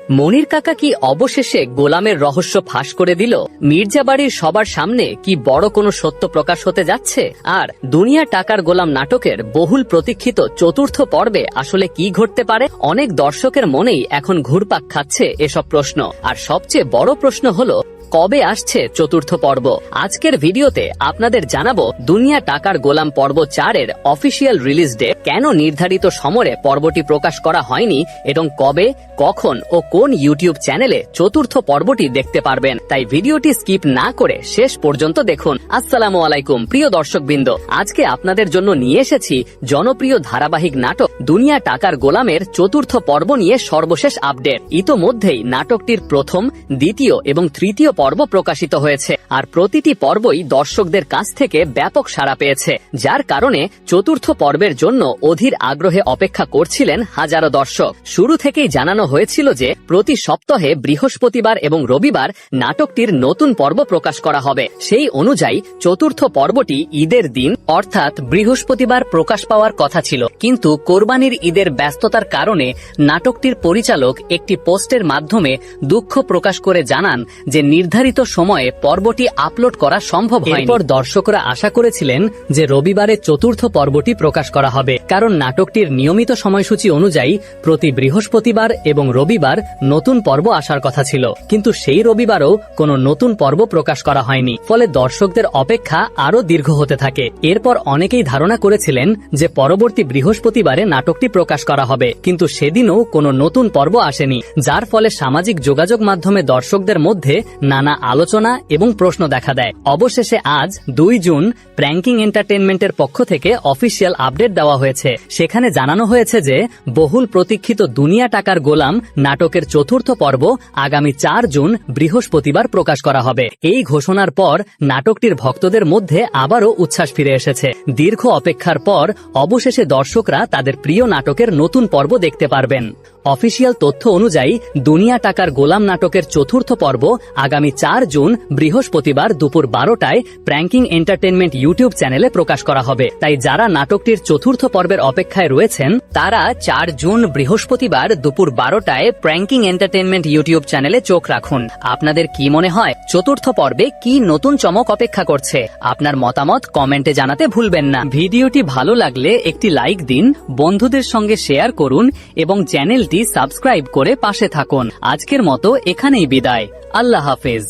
মনির কাকা কি অবশেষে গোলামের রহস্য ফাঁস করে দিল? মির্জাবাড়ির সবার সামনে কি বড় কোনো সত্য প্রকাশ হতে যাচ্ছে? আর দুনিয়া টাকার গোলাম নাটকের বহুল প্রতীক্ষিত চতুর্থ পর্বে আসলে কি ঘটতে পারে? অনেক দর্শকের মনেই এখন ঘুরপাক খাচ্ছে এসব প্রশ্ন। আর সবচেয়ে বড় প্রশ্ন হলো, কবে আসছে চতুর্থ পর্ব? আজকের ভিডিওতে আপনাদের জানাবো দুনিয়া টাকার গোলাম পর্ব 4 এর অফিসিয়াল রিলিজ ডেট, কেন নির্ধারিত সময়ে পর্বটি প্রকাশ করা হয়নি এবং কবে, কখন ও কোন ইউটিউব চ্যানেলে চতুর্থ পর্বটি দেখতে পারবেন। তাই ভিডিওটি স্কিপ না করে শেষ পর্যন্ত দেখুন। আসসালামু আলাইকুম প্রিয় দর্শকবৃন্দ, আজকে আপনাদের জন্য নিয়ে এসেছি জনপ্রিয় ধারাবাহিক নাটক দুনিয়া টাকার গোলামের চতুর্থ পর্ব নিয়ে সর্বশেষ আপডেট। ইতোমধ্যেই নাটকটির প্রথম, দ্বিতীয় এবং তৃতীয় পর্ব প্রকাশিত হয়েছে, আর প্রতিটি পর্বই দর্শকদের কাছ থেকে ব্যাপক সাড়া পেয়েছে, যার কারণে চতুর্থ পর্বের জন্য অধীর আগ্রহে অপেক্ষা করছিলেন হাজারো দর্শক। শুরু থেকেই জানানো হয়েছিল যে প্রতি সপ্তাহে বৃহস্পতিবার এবং রবিবার নাটকটির নতুন পর্ব প্রকাশ করা হবে। সেই অনুযায়ী চতুর্থ পর্বটি ঈদের দিন অর্থাৎ বৃহস্পতিবার প্রকাশ পাওয়ার কথা ছিল, কিন্তু কোরবানির ঈদের ব্যস্ততার কারণে নাটকটির পরিচালক একটি পোস্টের মাধ্যমে দুঃখ প্রকাশ করে জানান যে নির্ধারিত সময়ে পর্বটি আপলোড করা সম্ভব হয়নি। এরপর দর্শকরা আশা করেছিলেন যে রবিবারে চতুর্থ পর্বটি প্রকাশ করা হবে, কারণ নাটকটির নিয়মিত সময়সূচি অনুযায়ী প্রতি বৃহস্পতিবার এবং রবিবার নতুন পর্ব আসার কথা ছিল, কিন্তু সেই রবিবারও কোনো নতুন পর্ব প্রকাশ করা হয়নি। ফলে দর্শকদের অপেক্ষা আরো দীর্ঘ হতে থাকে। এরপর অনেকেই ধারণা করেছিলেন যে পরবর্তী বৃহস্পতিবারে নাটকটি প্রকাশ করা হবে, কিন্তু সেদিনও কোনো নতুন পর্ব আসেনি, যার ফলে সামাজিক যোগাযোগ মাধ্যমে দর্শকদের মধ্যে নানা আলোচনা এবং প্রশ্ন দেখা দেয়। অবশেষে আজ 2 জুন প্র্যাঙ্কিং এন্টারটেইনমেন্টের পক্ষ থেকে অফিসিয়াল আপডেট দেওয়া হয়েছে। সেখানে জানানো হয়েছে যে বহুল প্রতীক্ষিত দুনিয়া টাকার গোলাম নাটকের চতুর্থ পর্ব আগামী 4 জুন বৃহস্পতিবার প্রকাশ করা হবে। এই ঘোষণার পর নাটকটির ভক্তদের মধ্যে আবারও উচ্ছ্বাস ফিরে এসেছে। দীর্ঘ অপেক্ষার পর অবশেষে দর্শকরা তাদের প্রিয় নাটকের নতুন পর্ব দেখতে পারবেন। অফিসিয়াল তথ্য অনুযায়ী দুনিয়া টাকার গোলাম নাটকের চতুর্থ পর্ব আগামী 4 জুন বৃহস্পতিবার দুপুর 12টায় প্র্যাঙ্কিং এন্টারটেইনমেন্ট ইউটিউব চ্যানেলে প্রকাশ করা হবে। তাই যারা নাটকটির চতুর্থ পর্বের অপেক্ষায় রয়েছেন তারা 4 জুন বৃহস্পতিবার দুপুর 12টায় প্র্যাঙ্কিং এন্টারটেইনমেন্ট ইউটিউব চ্যানেলে চোখ রাখুন। আপনাদের কি মনে হয় চতুর্থ পর্বে কি নতুন চমক অপেক্ষা করছে? আপনার মতামত কমেন্টে জানাতে ভুলবেন না। ভিডিওটি ভালো লাগলে একটি লাইক দিন, বন্ধুদের সঙ্গে শেয়ার করুন এবং চ্যানেলটি সাবস্ক্রাইব করে পাশে থাকুন। আজকের মতো এখানেই বিদায়। আল্লাহ হাফেজ।